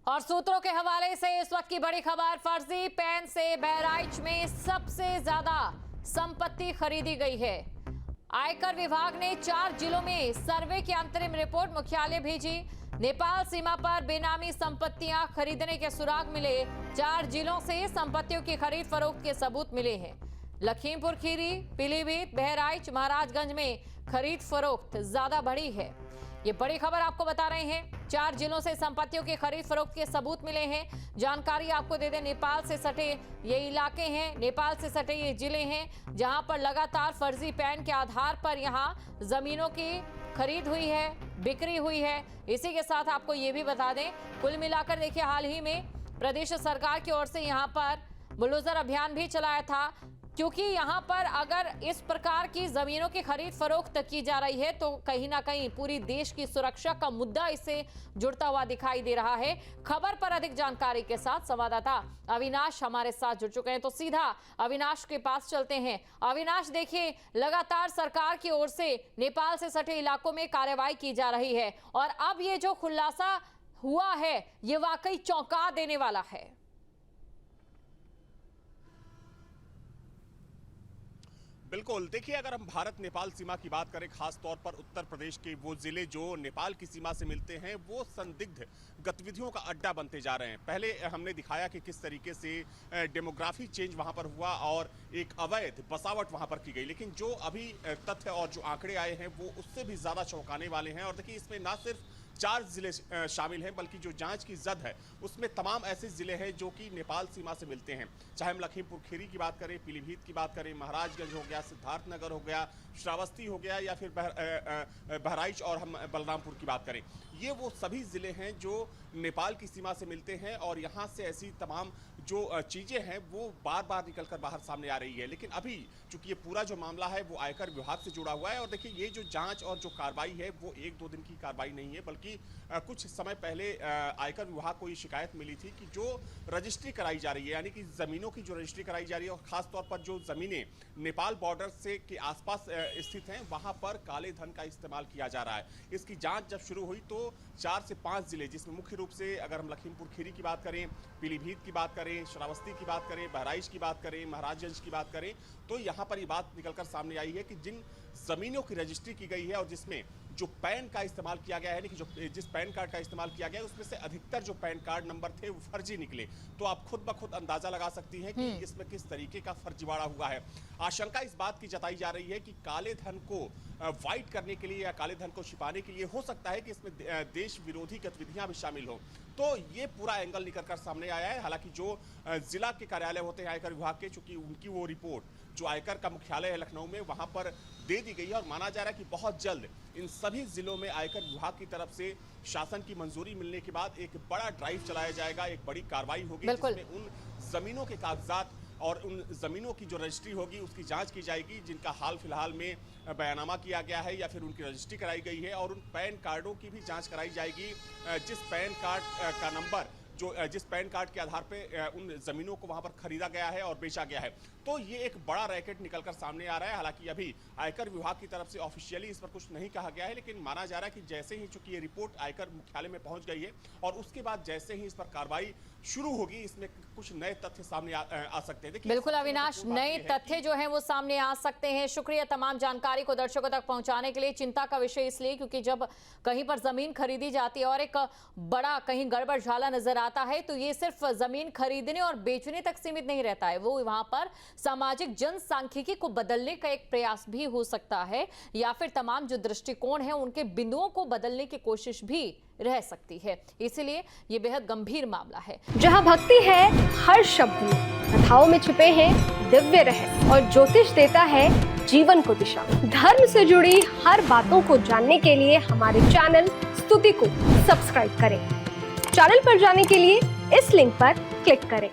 और सूत्रों के हवाले से इस वक्त की बड़ी खबर, फर्जी पैन से बहराइच में सबसे ज्यादा संपत्ति खरीदी गई है। आयकर विभाग ने 4 जिलों में सर्वे की अंतरिम रिपोर्ट मुख्यालय भेजी। नेपाल सीमा पर बेनामी संपत्तियां खरीदने के सुराग मिले। 4 जिलों से संपत्तियों की खरीद फरोख्त के सबूत मिले हैं। लखीमपुर खीरी, पीलीभीत, बहराइच, महाराजगंज में खरीद फरोख्त ज्यादा बढ़ी है। ये बड़ी खबर आपको बता रहे हैं। 4 जिलों से संपत्तियों की खरीद फरोख्त के सबूत मिले हैं। जानकारी आपको दे दें, नेपाल से सटे ये इलाके हैं, नेपाल से सटे ये जिले हैं जहां पर लगातार फर्जी पैन के आधार पर यहां जमीनों की खरीद हुई है, बिक्री हुई है। इसी के साथ आपको ये भी बता दें, कुल मिलाकर देखिए हाल ही में प्रदेश सरकार की ओर से यहां पर बुलडोजर अभियान भी चलाया था, क्योंकि यहां पर अगर इस प्रकार की जमीनों की खरीद फरोख्त की जा रही है तो कहीं ना कहीं पूरी देश की सुरक्षा का मुद्दा इससे जुड़ता हुआ दिखाई दे रहा है। खबर पर अधिक जानकारी के साथ संवाददाता अविनाश हमारे साथ जुड़ चुके हैं, तो सीधा अविनाश के पास चलते हैं। अविनाश, देखिए लगातार सरकार की ओर से नेपाल से सटे इलाकों में कार्रवाई की जा रही है और अब ये जो खुलासा हुआ है ये वाकई चौंका देने वाला है। बिल्कुल, देखिए अगर हम भारत नेपाल सीमा की बात करें, खास तौर पर उत्तर प्रदेश के वो जिले जो नेपाल की सीमा से मिलते हैं वो संदिग्ध गतिविधियों का अड्डा बनते जा रहे हैं। पहले हमने दिखाया कि किस तरीके से डेमोग्राफी चेंज वहां पर हुआ और एक अवैध बसावट वहां पर की गई, लेकिन जो अभी तथ्य और जो आंकड़े आए हैं वो उससे भी ज्यादा चौंकाने वाले हैं। और देखिए इसमें ना सिर्फ 4 जिले शामिल हैं बल्कि जो जांच की जद है उसमें तमाम ऐसे जिले हैं जो कि नेपाल सीमा से मिलते हैं। चाहे हम लखीमपुर खीरी की बात करें, पीलीभीत की बात करें, महाराजगंज हो गया, सिद्धार्थनगर हो गया, श्रावस्ती हो गया या फिर बहराइच और हम बलरामपुर की बात करें, ये वो सभी जिले हैं जो नेपाल की सीमा से मिलते हैं। और यहाँ से ऐसी तमाम जो चीज़ें हैं वो बार बार निकलकर बाहर सामने आ रही है। लेकिन अभी चूंकि ये पूरा जो मामला है वो आयकर विभाग से जुड़ा हुआ है और देखिए ये जो जांच और जो कार्रवाई है वो 1-2 दिन की कार्रवाई नहीं है, बल्कि कुछ समय पहले आयकर विभाग को ये शिकायत मिली थी कि जो रजिस्ट्री कराई जा रही है, यानी कि ज़मीनों की जो रजिस्ट्री कराई जा रही है और ख़ासतौर पर जो ज़मीनें नेपाल बॉर्डर से के आसपास स्थित हैं वहाँ पर काले धन का इस्तेमाल किया जा रहा है। इसकी जाँच जब शुरू हुई तो 4 से 5 जिले, जिसमें मुख्य रूप से अगर हम लखीमपुर खीरी की बात करें, पीलीभीत की बात करें, श्रावस्ती की बात करें, बहराइच की बात करें, महाराजगंज की बात करें, तो यहाँ पर ये बात निकलकर सामने आई है कि जिन ज़मीनों की रजिस्ट्री की गई है और जिसमें जो पैन का इस्तेमाल किया गया है, यानी कि जो जिस पैन कार्ड का इस्तेमाल किया गया है उसमें से अधिकतर जो पैन कार्ड नंबर थे वो फर्जी निकले। तो आप खुद ब खुद अंदाजा लगा सकती हैं कि इसमें किस तरीके का फर्जीवाड़ा हुआ है। आशंका इस बात की जताई जा रही है कि काले धन को वाइट करने के लिए या काले धन को छिपाने के लिए हो सकता है कि इसमें देश विरोधी गतिविधियां भी शामिल हो। तो ये पूरा एंगल निकल कर सामने आया है। हालांकि जो जिला के कार्यालय होते हैं आयकर विभाग के, चूंकि उनकी वो रिपोर्ट जो आयकर का मुख्यालय है लखनऊ में वहां पर दे दी गई है और माना जा रहा है कि बहुत जल्द इन सभी जिलों में आयकर विभाग की तरफ से शासन की मंजूरी मिलने के बाद एक बड़ा ड्राइव चलाया जाएगा, एक बड़ी कार्रवाई होगी जिसमें उन जमीनों के कागजात और उन जमीनों की जो रजिस्ट्री होगी उसकी जांच की जाएगी जिनका हाल फिलहाल में बयानामा किया गया है या फिर उनकी रजिस्ट्री कराई गई है, और उन पैन कार्डों की भी जांच कराई जाएगी जिस पैन कार्ड का नंबर जिस पैन कार्ड के आधार पे उन जमीनों को वहां पर खरीदा गया है और बेचा गया है। तो ये एक बड़ा रैकेट निकलकर सामने आ रहा है। हालांकि अभी आयकर विभाग की तरफ से ऑफिशियली इस पर कुछ नहीं कहा गया है, लेकिन माना जा रहा है कि जैसे ही चूंकि ये रिपोर्ट आयकर मुख्यालय में पहुंच गई है और उसके बाद जैसे ही इस पर कार्रवाई शुरू होगी इसमें कुछ नए तथ्य सामने आ सकते हैं। बिल्कुल अविनाश, नए तथ्य जो हैं वो सामने आ सकते हैं। शुक्रिया तमाम जानकारी को दर्शकों तक पहुंचाने के लिए। चिंता का विषय इसलिए क्योंकि जब कहीं पर जमीन खरीदी जाती है और एक बड़ा कहीं गड़बड़ झाला नजर आता है तो ये सिर्फ जमीन खरीदने और बेचने तक सीमित नहीं रहता है, वो वहां पर सामाजिक जनसांख्यिकी को बदलने का एक प्रयास भी हो सकता है या फिर तमाम जो दृष्टिकोण है उनके बिंदुओं को बदलने की कोशिश भी रह सकती है। इसलिए ये बेहद गंभीर मामला है। जहां भक्ति है हर शब्द में, कथाओं में छिपे हैं दिव्य रहस्य और ज्योतिष देता है जीवन को दिशा। धर्म से जुड़ी हर बातों को जानने के लिए हमारे चैनल स्तुति को सब्सक्राइब करें। चैनल पर जाने के लिए इस लिंक पर क्लिक करें।